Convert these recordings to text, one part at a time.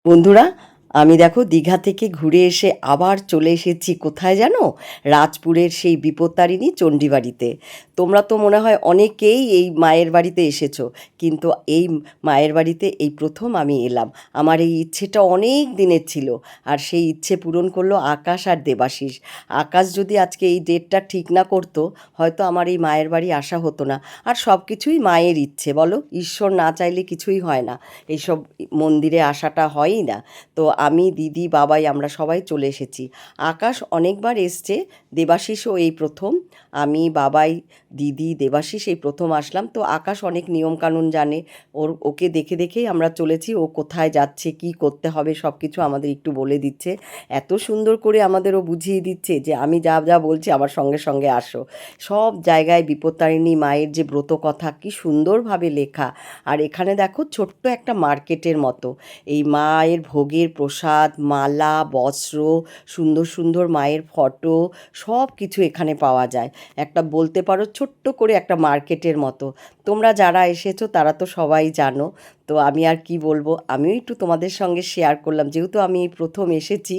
বন্ধুরা, আমি দেখো দীঘা থেকে ঘুরে এসে আবার চলে এসেছি কোথায় জানো? রাজপুরের সেই বিপত্তারিণী চণ্ডীবাড়িতে। তোমরা তো মনে হয় অনেকেই এই মায়ের বাড়িতে এসেছো, কিন্তু এই মায়ের বাড়িতে এই প্রথম আমি এলাম। আমার এই ইচ্ছেটা অনেক দিনের ছিল, আর সেই ইচ্ছে পূরণ করলো আকাশ আর দেবাশিস। আকাশ যদি আজকে এই ডেটটা ঠিক না করতো, হয়তো আমার এই মায়ের বাড়ি আসা হতো না। আর সব কিছুই মায়ের ইচ্ছে, বলো, ঈশ্বর না চাইলে কিছুই হয় না। এইসব মন্দিরে আসাটা হয়ই না। তো আমি, দিদি, বাবাই, আমরা সবাই চলে এসেছি। আকাশ অনেকবার এসছে, দেবাশিসও এই প্রথম। আমি, বাবাই, দিদি, দেবাশিস এই প্রথম আসলাম। তো আকাশ অনেক নিয়মকানুন জানে, ওকে দেখে দেখেই আমরা চলেছি। ও কোথায় যাচ্ছে, কি করতে হবে, সব কিছু আমাদের একটু বলে দিচ্ছে। এত সুন্দর করে আমাদেরও বুঝিয়ে দিচ্ছে যে আমি যা যা বলছি আমার সঙ্গে সঙ্গে আসো। সব জায়গায় বিপত্তারিণী মায়ের যে ব্রত কথা কি সুন্দরভাবে লেখা। আর এখানে দেখো ছোট্ট একটা মার্কেটের মতো। এই মায়ের ভোগের প্রসাদ, মালা, বস্ত্র, সুন্দর সুন্দর মায়ের ফটো, সব কিছু এখানে পাওয়া যায়। একটা বলতে পারো ছোট্ট করে একটা মার্কেটের মতো। তোমরা যারা এসেছো তারা তো সবাই জানো। তো আমি আর কি বলবো, আমিও একটু তোমাদের সঙ্গে শেয়ার করলাম, যেহেতু আমি এই প্রথম এসেছি,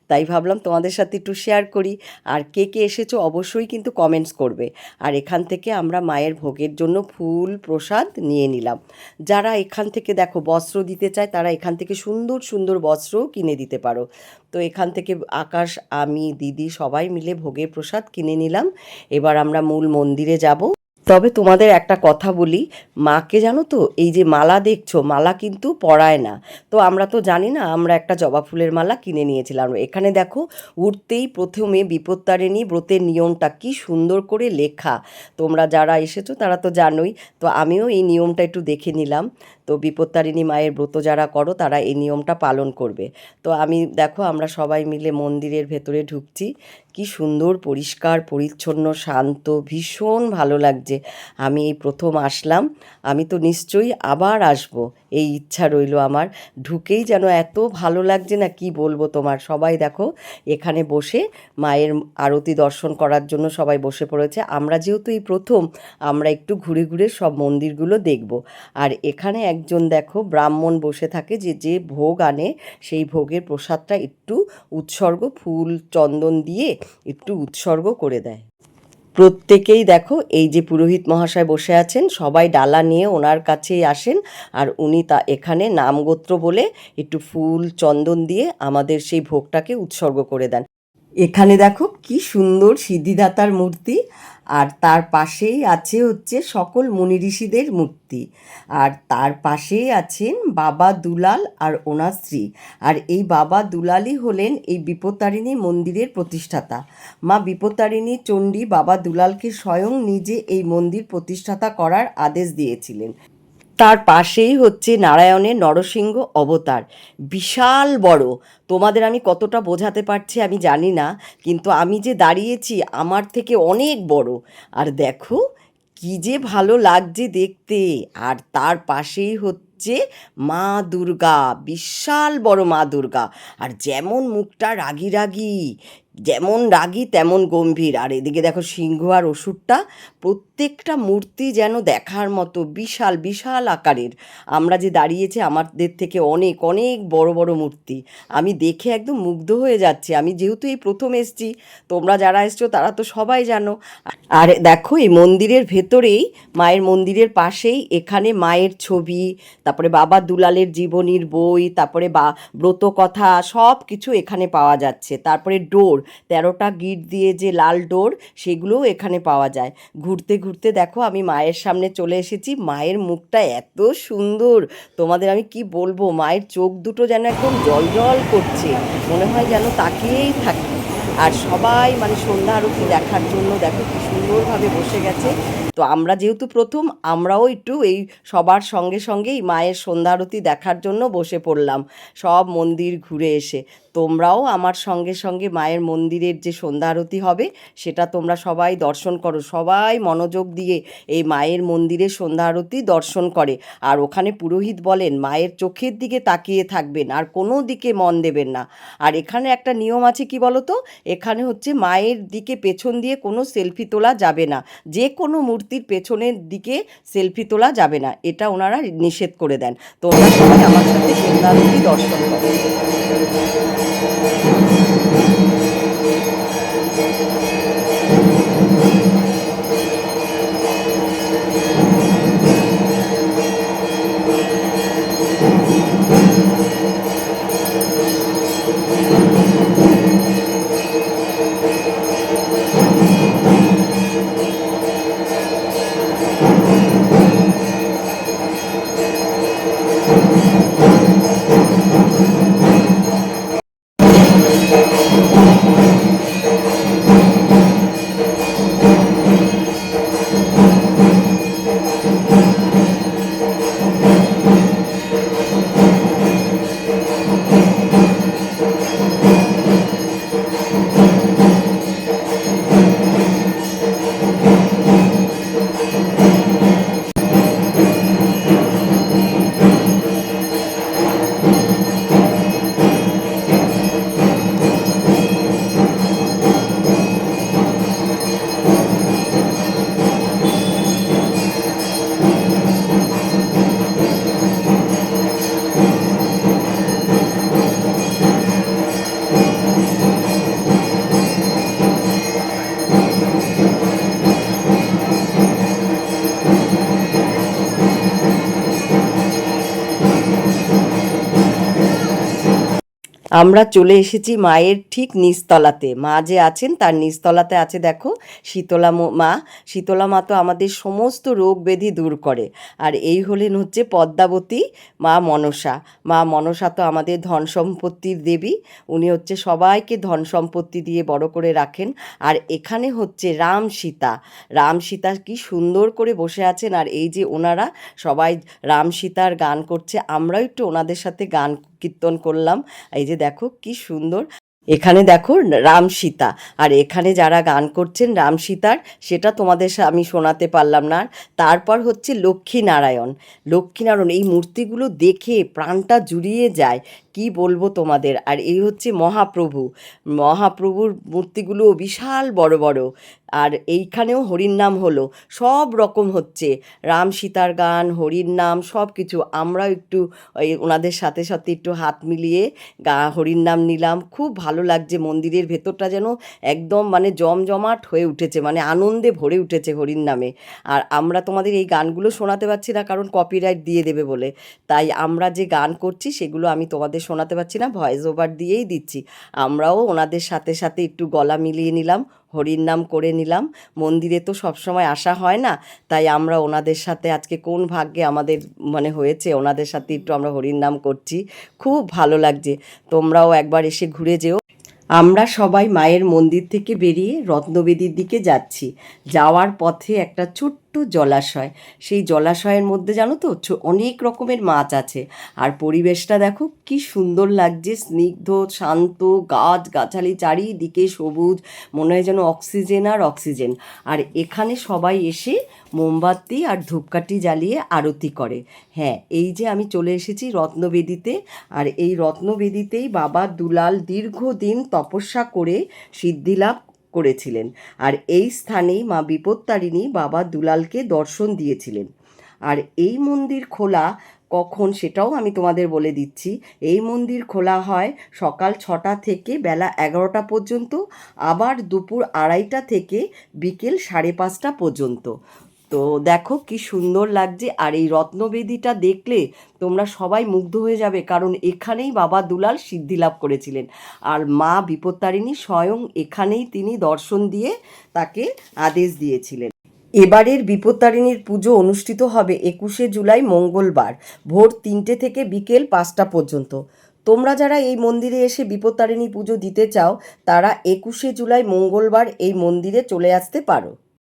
তাই ভাবলাম তোমাদের সাথে একটু শেয়ার করি। আর কে কে এসেছো অবশ্যই কিন্তু কমেন্টস করবে। আর এখান থেকে আমরা মায়ের ভোগের জন্য ফুল প্রসাদ নিয়ে নিলাম। যারা এখান থেকে দেখো বস্ত্র দিতে চায়, তারা এখান থেকে সুন্দর সুন্দর বস্ত্রও কিনে দিতে পারো। তো এখান থেকে আকাশ, আমি, দিদি সবাই মিলে ভোগের প্রসাদ কিনে নিলাম। এবার আমরা মূল মন্দিরে যাব। তবে তোমাদের একটা কথা বলি, মাকে জানো তো, এই যে মালা দেখছো, মালা কিন্তু পরায় না। তো আমরা তো জানি না, আমরা একটা জবা ফুলের মালা কিনে নিয়েছিলাম। এখানে দেখো উঠতেই প্রথমে বিপত্তারিণী ব্রতের নিয়মটা কি সুন্দর করে লেখা। তোমরা যারা এসেছো তারা তো জানোই। তো আমিও এই নিয়মটা একটু দেখে নিলাম। তো বিপত্তারিণী মায়ের ব্রত যারা করো তারা এই নিয়মটা পালন করবে। তো আমি দেখো আমরা সবাই মিলে মন্দিরের ভেতরে ঢুকছি। কি সুন্দর পরিষ্কার পরিচ্ছন্ন, শান্ত, ভীষণ ভালো লাগছে। আমি এই প্রথম আসলাম, আমি তো নিশ্চয়ই আবার আসব, এই ইচ্ছা রইলো আমার। ঢুকেই যেন এত ভালো লাগছে না, কি বলবো তোমার। সবাই দেখো এখানে বসে মায়ের আরতি দর্শন করার জন্য সবাই বসে পড়েছে। আমরা যেহেতু এই প্রথম, আমরা একটু ঘুরে ঘুরে সব মন্দিরগুলো দেখব। আর এখানে একজন দেখো ব্রাহ্মণ বসে থাকে, যে যে ভোগ আনে সেই ভোগের প্রসাদটা একটু উৎসর্গ, ফুল চন্দন দিয়ে একটু উৎসর্গ করে দেয়। প্রত্যেকেই দেখো এই যে পুরোহিত মহাশয় বসে আছেন, সবাই ডালা নিয়ে ওনার কাছেই আসেন। আর উনি তা এখানে নামগোত্র বলে একটু ফুল চন্দন দিয়ে আমাদের সেই ভোগটাকে উৎসর্গ করে দেন। এখানে দেখো কি সুন্দর সিদ্ধিদাতার মূর্তি। আর তার পাশেই আছে হচ্ছে সকল মুনি ঋষিদের মূর্তি। আর তার পাশেই আছেন বাবা দুলাল আর ওনার স্ত্রী। আর এই বাবা দুলালই হলেন এই বিপত্তারিণী মন্দিরের প্রতিষ্ঠাতা। মা বিপত্তারিণী চণ্ডী বাবা দুলালকে স্বয়ং নিজে এই মন্দির প্রতিষ্ঠাতা করার আদেশ দিয়েছিলেন। তার পাশেই হচ্ছে নারায়ণের নরসিংহ অবতার, বিশাল বড়। তোমাদের আমি কতটা বোঝাতে পারছি আমি জানি না, কিন্তু আমি যে দাঁড়িয়েছি আমার থেকে অনেক বড়। আর দেখো কি যে ভালো লাগছে দেখতে। আর তার পাশেই হচ্ছে মা দুর্গা, বিশাল বড় মা দুর্গা। আর যেমন মুখটা রাগী রাগী, যেমন রাগী তেমন গম্ভীর। আর এদিকে দেখো সিংহ আর অসুরটা, প্রত্যেকটা মূর্তি যেন দেখার মতো বিশাল বিশাল আকারের। আমরা যে দাঁড়িয়েছি আমাদের থেকে অনেক অনেক বড় বড় মূর্তি। আমি দেখে একদম মুগ্ধ হয়ে যাচ্ছি। আমি যেহেতু এই প্রথম এসছি, তোমরা যারা এসছো তারা তো সবাই জানো। আর দেখো এই মন্দিরের ভেতরেই, মায়ের মন্দিরের পাশেই এখানে মায়ের ছবি, তারপরে বাবা দুলালের জীবনীর বই, তারপরে ব্রত কথা, সব কিছু এখানে পাওয়া যাচ্ছে। তারপরে ডোর, 13টা গিট দিয়ে যে লাল ডোর, সেগুলোও এখানে পাওয়া যায়। ঘুরতে ঘুরতে দেখো আমি মায়ের সামনে চলে এসেছি। মায়ের মুখটা এত সুন্দর, তোমাদের আমি কি বলবো। মায়ের চোখ দুটো যেন একদম জল জল করছে, মনে হয় যেন তাকিয়েই থাকি। আর সবাই মানে সন্ধ্যা আরতি দেখার জন্য দেখো কি সুন্দরভাবে বসে গেছে। তো আমরা যেহেতু প্রথম, আমরাও একটু এই সবার সঙ্গে সঙ্গেই মায়ের সন্ধ্যা আরতি দেখার জন্য বসে পড়লাম, সব মন্দির ঘুরে এসে। তোমরাও আমার সঙ্গে সঙ্গে মায়ের মন্দিরের যে সন্ধ্যা আরতি হবে সেটা তোমরা সবাই দর্শন করো। সবাই মনোযোগ দিয়ে এই মায়ের মন্দিরে সন্ধ্যা আরতি দর্শন করে। আর ওখানে পুরোহিত বলেন মায়ের চোখের দিকে তাকিয়ে থাকবেন, আর কোনো দিকে মন দেবেন না। আর এখানে একটা নিয়ম আছে, কি বলো তো, এখানে হচ্ছে মায়ের দিকে পেছন দিয়ে কোনো সেলফি তোলা যাবে না, যে কোনো মূর্তির পেছনের দিকে সেলফি তোলা যাবে না, এটা ওনারা নিষেধ করে দেন। তোমরা সবাই আমার সাথে সন্ধ্যারতি দর্শন করো। আমরা চলে এসেছি মায়ের ঠিক নিচতলাতে। মা যে আছেন তার নিচতলাতে আছে দেখো শীতলা মা। শীতলা মা তো আমাদের সমস্ত রোগ ব্যাধি দূর করে। আর এই হলেন হচ্ছে পদ্মাবতী মা মনসা। মা মনসা তো আমাদের ধন সম্পত্তির দেবী, উনি হচ্ছে সবাইকে ধন সম্পত্তি দিয়ে বড় করে রাখেন। আর এখানে হচ্ছে রাম সীতা। রাম সীতা কি সুন্দর করে বসে আছেন, আর এই যে ওনারা সবাই রাম সীতার গান করছে, আমরাও একটু ওনাদের সাথে গান কীর্তন করলাম। এই যে দেখো কি সুন্দর, এখানে দেখো রাম সীতা, আর এখানে যারা গান করছেন রাম সীতার সেটা তোমাদের আমি শোনাতে পারলাম না। তারপর হচ্ছে লক্ষ্মীনারায়ণ। লক্ষ্মীনারায়ণ এই মূর্তিগুলো দেখে প্রাণটা জুড়িয়ে যায়, কি বলবো তোমাদের। আর এই হচ্ছে মহাপ্রভু। মহাপ্রভুর মূর্তিগুলো বিশাল বড় বড়। আর এইখানেও হরির নাম হলো, সব রকম হচ্ছে রাম সীতার গান, হরির নাম, সব কিছু। আমরাও একটু ওনাদের সাথে সাথে একটু হাত মিলিয়ে হরির নাম নিলাম। খুব ভালো লাগছে, মন্দিরের ভেতরটা যেন একদম মানে জমজমাট হয়ে উঠেছে, মানে আনন্দে ভরে উঠেছে হরির নামে। আর আমরা তোমাদের এই গানগুলো শোনাতে পারছি না কারণ কপিরাইট দিয়ে দেবে বলে, তাই আমরা যে গান করছি সেগুলো আমি তোমাদের শোনাতে পারছি না, ভয়েস ওভার দিয়েই দিচ্ছি। আমরাও ওনাদের সাথে সাথে একটু গলা মিলিয়ে নিলাম, হরির নাম করে নিলাম। মন্দিরে তো সবসময় আসা হয় না, তাই আমরা ওনাদের সাথে আজকে কোন ভাগ্যে আমাদের মানে হয়েছে, ওনাদের সাথে একটু আমরা হরির নাম করছি। খুব ভালো লাগছে, তোমরাও একবার এসে ঘুরে যেও। আমরা সবাই মায়ের মন্দির থেকে বেরিয়ে রত্নবেদীর দিকে যাচ্ছি। যাওয়ার পথে একটা ছোট্ট জলাশয়, সেই জলাশয়ের মধ্যে জানো তো অনেক রকমের মাছ আছে। আর পরিবেশটা দেখো কি সুন্দর লাগছে, স্নিগ্ধ শান্ত, গাছ গাছালি চারিদিকে সবুজ, মনে হয় যেন অক্সিজেন আর অক্সিজেন। আর এখানে সবাই এসে মোমবাতি আর ধূপকাঠি জ্বালিয়ে আরতি করে। হ্যাঁ, এই যে আমি চলে এসেছি রত্নবেদীতে, আর এই রত্নবেদীতেই বাবা দুলাল দীর্ঘদিন তপস্যা করে সিদ্ধিলাভ করেছিলেন। আর এই স্থানেই মা বিপত্তারিণী বাবা দুলালকে দর্শন দিয়েছিলেন। আর এই মন্দির খোলা কখন সেটাও আমি তোমাদের বলে দিচ্ছি। এই মন্দির খোলা হয় সকাল 6টা থেকে বেলা 11টা পর্যন্ত, আবার দুপুর 2:30টা থেকে বিকেল 5:30টা পর্যন্ত। তো দেখো কি সুন্দর লাগছে। আর এই রত্নবেদীটা দেখলে তোমরা সবাই মুগ্ধ হয়ে যাবে, কারণ এখানেই বাবা দুলাল সিদ্ধিলাভ করেছিলেন। আর মা বিপত্তারিণী স্বয়ং এখানেই তিনি দর্শন দিয়ে তাকে আদেশ দিয়েছিলেন। এবারের বিপত্তারিণীর পুজো অনুষ্ঠিত হবে 21শে জুলাই মঙ্গলবার ভোর 3টে থেকে বিকেল 5টা পর্যন্ত। তোমরা যারা এই মন্দিরে এসে বিপত্তারিণী পুজো দিতে চাও তারা 21শে জুলাই মঙ্গলবার এই মন্দিরে চলে আসতে পারো।